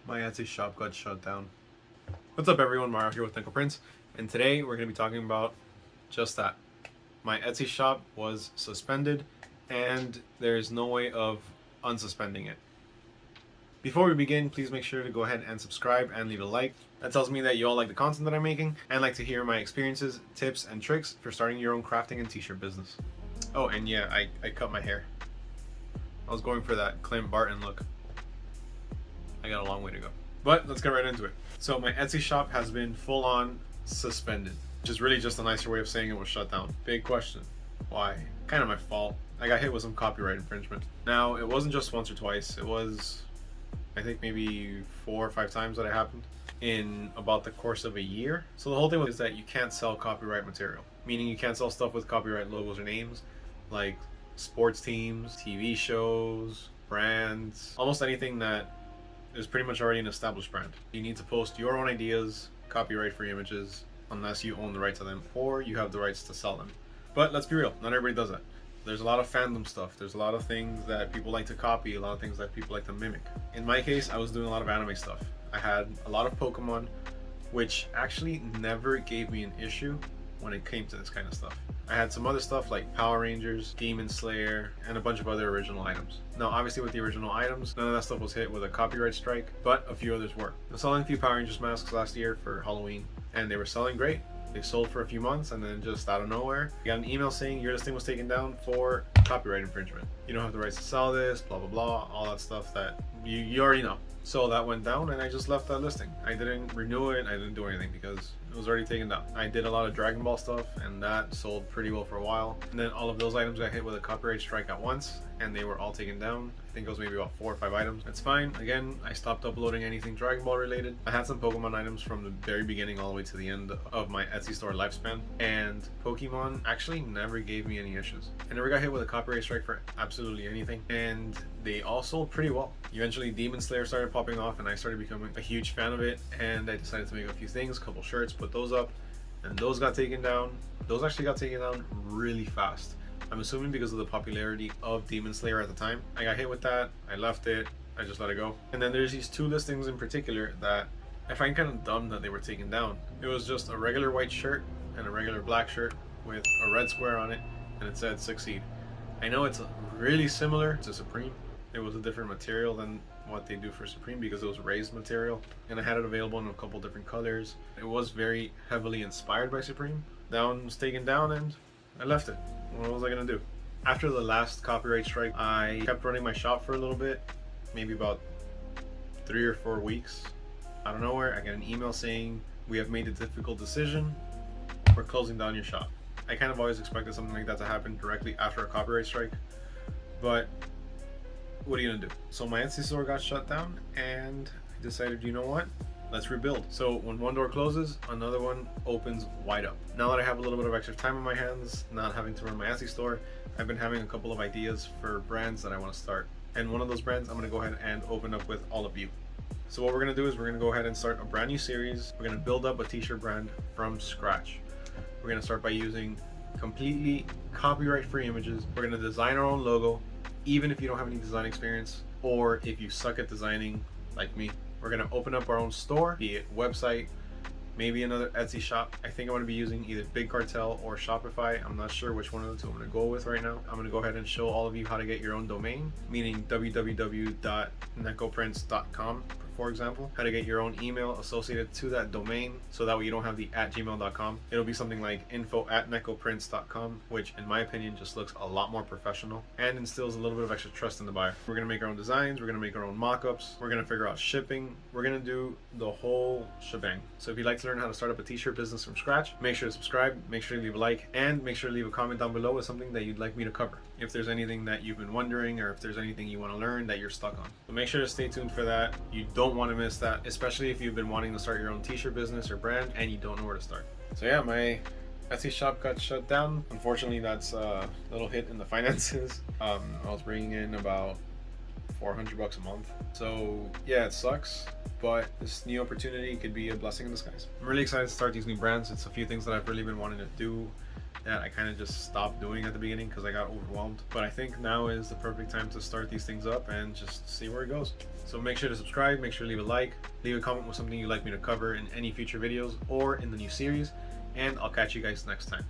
My Etsy shop got shut down. What's up everyone, Mario here with Nickel Prints, and today we're going to be talking about just that. My Etsy shop was suspended and there's no way of unsuspending it. Before we begin, please make sure to go ahead and subscribe and leave a like. That tells me that you all like the content that I'm making and like to hear my experiences, tips, and tricks for starting your own crafting and t-shirt business. Oh, and yeah, I cut my hair. I was going for that Clint Barton look. I got a long way to go. But let's get right into it. So my Etsy shop has been full on suspended, which is really just a nicer way of saying it was shut down. Big question. Why? Kind of my fault. I got hit with some copyright infringement. Now, it wasn't just once or twice. It was, I think, maybe 4 or 5 times that it happened in about the course of a year. So the whole thing is that you can't sell copyright material, meaning you can't sell stuff with copyright logos or names, like sports teams, TV shows, brands, almost anything that is pretty much already an established brand. You need to post your own ideas, copyright-free images, unless you own the rights to them or you have the rights to sell them. But let's be real, not everybody does that. There's a lot of fandom stuff. There's a lot of things that people like to copy, a lot of things that people like to mimic. In my case, I was doing a lot of anime stuff. I had a lot of Pokemon, which actually never gave me an issue when it came to this kind of stuff. I had some other stuff like Power Rangers, Demon Slayer, and a bunch of other original items. Now obviously with the original items, none of that stuff was hit with a copyright strike, but a few others were. I was selling a few Power Rangers masks last year for Halloween, and they were selling great. They sold for a few months, and then just out of nowhere, I got an email saying your listing was taken down for copyright infringement. You don't have the rights to sell this, blah blah blah, all that stuff that you already know. So that went down and I just left that listing. I didn't renew it, I didn't do anything because it was already taken down. I did a lot of Dragon Ball stuff and that sold pretty well for a while. And then all of those items got hit with a copyright strike at once and they were all taken down. I think it was maybe about 4 or 5 items. It's fine. Again, I stopped uploading anything Dragon Ball related. I had some Pokemon items from the very beginning all the way to the end of my Etsy store lifespan. And Pokemon actually never gave me any issues. I never got hit with a copyright strike for absolutely anything. And they all sold pretty well. Eventually Demon Slayer started popping off and I started becoming a huge fan of it, and I decided to make a few things, a couple shirts, put those up, and those got taken down. Those actually got taken down really fast. I'm assuming because of the popularity of Demon Slayer at the time. I got hit with that, I left it, I just let it go. And then there's these 2 listings in particular that I find kind of dumb that they were taken down. It was just a regular white shirt and a regular black shirt with a red square on it, and it said Succeed. I know it's really similar to Supreme. It was a different material than what they do for Supreme because it was raised material, and I had it available in a couple different colors. It was very heavily inspired by Supreme. That one was taken down and I left it. What was I gonna do? After the last copyright strike, I kept running my shop for a little bit, maybe about 3 or 4 weeks. Out of nowhere, I got an email saying, we have made a difficult decision, we're closing down your shop. I kind of always expected something like that to happen directly after a copyright strike, but what are you gonna do? So my Etsy store got shut down and I decided, you know what? Let's rebuild. So when one door closes, another one opens wide up. Now that I have a little bit of extra time on my hands, not having to run my Etsy store, I've been having a couple of ideas for brands that I want to start. And one of those brands I'm gonna go ahead and open up with all of you. So what we're gonna do is we're gonna go ahead and start a brand new series. We're gonna build up a t-shirt brand from scratch. We're gonna start by using completely copyright-free images. We're gonna design our own logo, even if you don't have any design experience, or if you suck at designing like me. We're gonna open up our own store, be it website, maybe another Etsy shop. I think I'm gonna be using either Big Cartel or Shopify. I'm not sure which one of the 2 I'm gonna go with right now. I'm gonna go ahead and show all of you how to get your own domain, meaning www.necoprints.com. For example, how to get your own email associated to that domain so that way you don't have the @gmail.com. It'll be something like info@necoprints.com, which in my opinion just looks a lot more professional and instills a little bit of extra trust in the buyer. We're gonna make our own designs, we're gonna make our own mock-ups, we're gonna figure out shipping, we're gonna do the whole shebang. So if you'd like to learn how to start up a t-shirt business from scratch, make sure to subscribe, make sure to leave a like, and make sure to leave a comment down below with something that you'd like me to cover. If there's anything that you've been wondering or if there's anything you want to learn that you're stuck on. So make sure to stay tuned for that. You don't want to miss that, especially if you've been wanting to start your own t-shirt business or brand and you don't know where to start. So yeah, my Etsy shop got shut down. Unfortunately, that's a little hit in the finances. I was bringing in about $400 a month. So yeah, it sucks, but this new opportunity could be a blessing in disguise. I'm really excited to start these new brands. It's a few things that I've really been wanting to do that I kind of just stopped doing at the beginning because I got overwhelmed. But I think now is the perfect time to start these things up and just see where it goes. So make sure to subscribe, make sure to leave a like, leave a comment with something you'd like me to cover in any future videos or in the new series, and I'll catch you guys next time.